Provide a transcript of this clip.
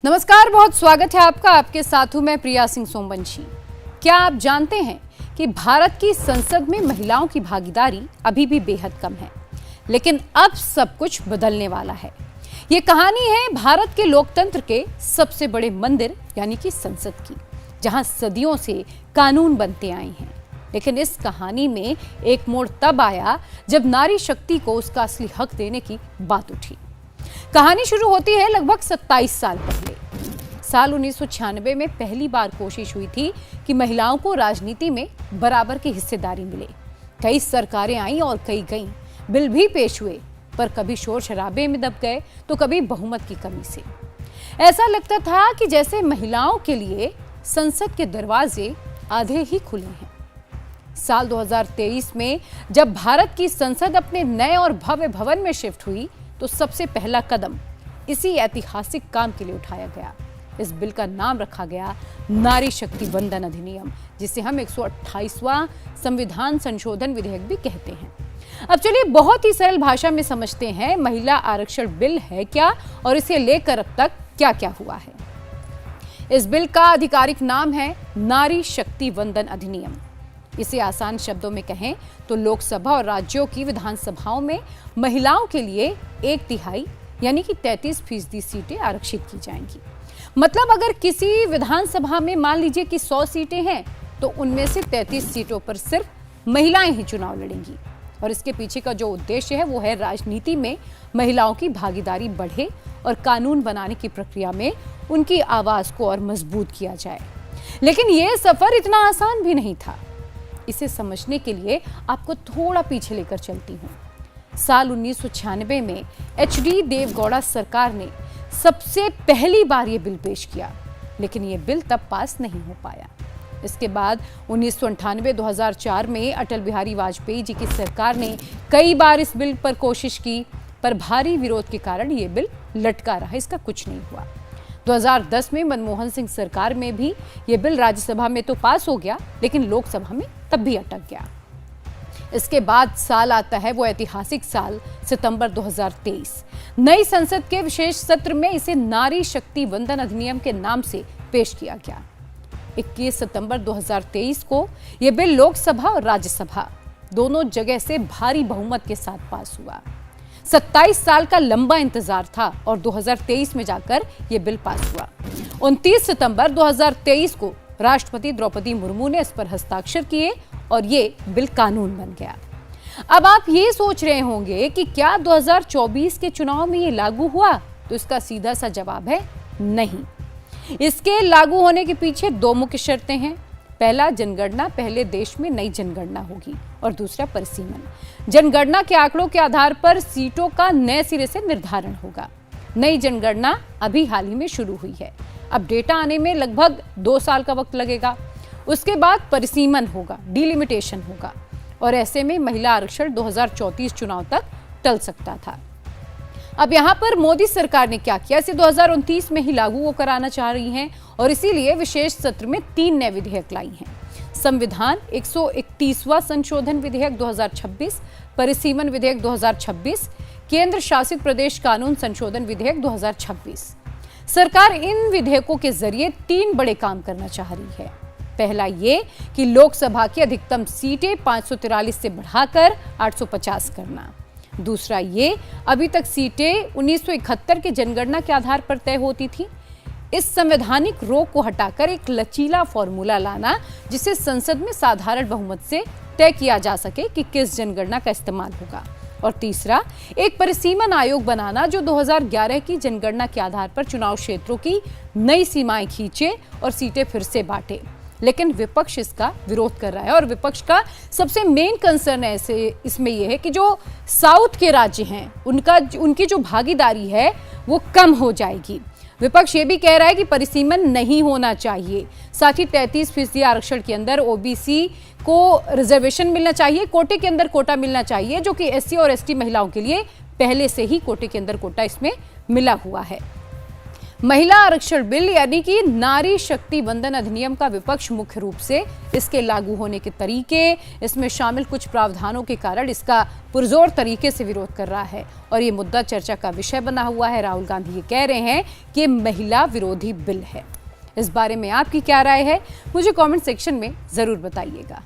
नमस्कार, बहुत स्वागत है आपका। आपके साथ हूं मैं प्रिया सिंह सोमवंशी। क्या आप जानते हैं कि भारत की संसद में महिलाओं की भागीदारी अभी भी बेहद कम है, लेकिन अब सब कुछ बदलने वाला है। ये कहानी है भारत के लोकतंत्र के सबसे बड़े मंदिर यानी कि संसद की, जहां सदियों से कानून बनते आए हैं। लेकिन इस कहानी में एक मोड़ तब आया जब नारी शक्ति को उसका असली हक देने की बात उठी। कहानी शुरू होती है लगभग 27 साल पहले। साल 1996 में पहली बार कोशिश हुई थी कि महिलाओं को राजनीति में बराबर की हिस्सेदारी मिले। कई सरकारें आईं और कई गईं, बिल भी पेश हुए, पर कभी शोर शराबे में दब गए तो कभी बहुमत की कमी से। ऐसा लगता था कि जैसे महिलाओं के लिए संसद के दरवाजे आधे ही खुले हैं। साल 2023 में जब भारत की संसद अपने नए और भव्य भवन में शिफ्ट हुई तो सबसे पहला कदम इसी ऐतिहासिक काम के लिए उठाया गया। इस बिल का नाम रखा गया नारी शक्ति वंदन अधिनियम, जिसे हम 128वां संविधान संशोधन विधेयक भी कहते हैं। अब चलिए बहुत ही सरल भाषा में समझते हैं महिला आरक्षण बिल है क्या और इसे लेकर अब तक क्या क्या हुआ है। इस बिल का आधिकारिक नाम है नारी शक्ति वंदन अधिनियम। इसे आसान शब्दों में कहें तो लोकसभा और राज्यों की विधानसभाओं में महिलाओं के लिए 1/3 यानी कि 33% सीटें आरक्षित की जाएंगी। मतलब अगर किसी विधानसभा में मान लीजिए कि 100 सीटें हैं तो उनमें से 33 सीटों पर सिर्फ महिलाएं ही चुनाव लड़ेंगी। और इसके पीछे का जो उद्देश्य है वो है राजनीति में महिलाओं की भागीदारी बढ़े और कानून बनाने की प्रक्रिया में उनकी आवाज को और मजबूत किया जाए। लेकिन ये सफर इतना आसान भी नहीं था। इसे समझने के लिए आपको थोड़ा पीछे लेकर चलती हूँ। साल 1996 में HD देवगौड़ा सरकार ने सबसे पहली बार ये बिल पेश किया, लेकिन ये बिल तब पास नहीं हो पाया। इसके बाद 1998, 2004 में अटल बिहारी वाजपेयी जी की सरकार ने कई बार इस बिल पर कोशिश की, पर भारी विरोध के कारण ये बिल लटका रहा, इसका कुछ नहीं हुआ। 2010 में मनमोहन सिंह सरकार में भी ये बिल राज्यसभा में तो पास हो गया, लेकिन लोकसभा में तब भी अटक गया। इसके बाद साल आता है वो ऐतिहासिक साल सितंबर 2023। नई संसद के विशेष सत्र में इसे नारी शक्ति वंदन अधिनियम के नाम से पेश किया गया। 21 सितंबर 2023 को यह बिल लोकसभा और राज्यसभा दोनों जगह से भारी बहुमत के साथ पास हुआ। 27 साल का लंबा इंतजार था और 2023 में जाकर यह बिल पास हुआ। 29 सितंबर 2023 को राष्ट्रपति द्रौपदी मुर्मू ने इस पर हस्ताक्षर किए और ये बिल कानून बन गया। अब आप ये सोच रहे होंगे कि क्या 2024 के चुनाव में ये लागू हुआ? तो इसका सीधा सा जवाब है नहीं। इसके लागू होने के पीछे दो मुख्य शर्तें हैं। पहला, जनगणना, पहले देश में नई जनगणना होगी, और दूसरा परिसीमन। जनगणना के आंकड़ों के आधार पर सीटों का नए सिरे से निर्धारण होगा। नई जनगणना अभी हाल ही में शुरू हुई है। अब डेटा आने में लगभग 2 साल का वक्त लगेगा। उसके बाद परिसीमन होगा, डिलिमिटेशन होगा, और ऐसे में महिला आरक्षण 2034 चुनाव तक टल सकता था। अब यहाँ पर मोदी सरकार ने क्या किया, इसे 2029 में ही लागू वो कराना चाह रही हैं और इसीलिए विशेष सत्र में 3 नए विधेयक लाई हैं। संविधान 131वां संशोधन विधेयक 2026, परिसीमन विधेयक 2026, केंद्र शासित प्रदेश कानून संशोधन विधेयक 2026। सरकार इन विधेयकों के जरिए 3 बड़े काम करना चाह रही है। पहला ये कि लोकसभा की अधिकतम सीटें 543 से बढ़ाकर 850 करना। दूसरा ये, अभी तक सीटें 1971 के जनगणना के आधार पर तय होती थी, इस संवैधानिक रोक को हटाकर एक लचीला फॉर्मूला लाना जिसे संसद में साधारण बहुमत से तय किया जा सके कि किस जनगणना का इस्तेमाल होगा। और तीसरा, एक परिसीमन आयोग बनाना जो 2011 की जनगणना के आधार पर चुनाव क्षेत्रों की नई सीमाएं खींचे और सीटें फिर से बांटे। लेकिन विपक्ष इसका विरोध कर रहा है और विपक्ष का सबसे मेन कंसर्न इसमें यह है कि जो साउथ के राज्य हैं उनकी जो भागीदारी है वो कम हो जाएगी। विपक्ष ये भी कह रहा है कि परिसीमन नहीं होना चाहिए, साथ ही 33% आरक्षण के अंदर ओबीसी को रिजर्वेशन मिलना चाहिए, कोटे के अंदर कोटा मिलना चाहिए, जो कि SC और ST महिलाओं के लिए पहले से ही कोटे के अंदर कोटा इसमें मिला हुआ है। महिला आरक्षण बिल यानी कि नारी शक्ति वंदन अधिनियम का विपक्ष मुख्य रूप से इसके लागू होने के तरीके, इसमें शामिल कुछ प्रावधानों के कारण इसका पुरजोर तरीके से विरोध कर रहा है और ये मुद्दा चर्चा का विषय बना हुआ है। राहुल गांधी ये कह रहे हैं कि महिला विरोधी बिल है। इस बारे में आपकी क्या राय है, मुझे कमेंट सेक्शन में जरूर बताइएगा।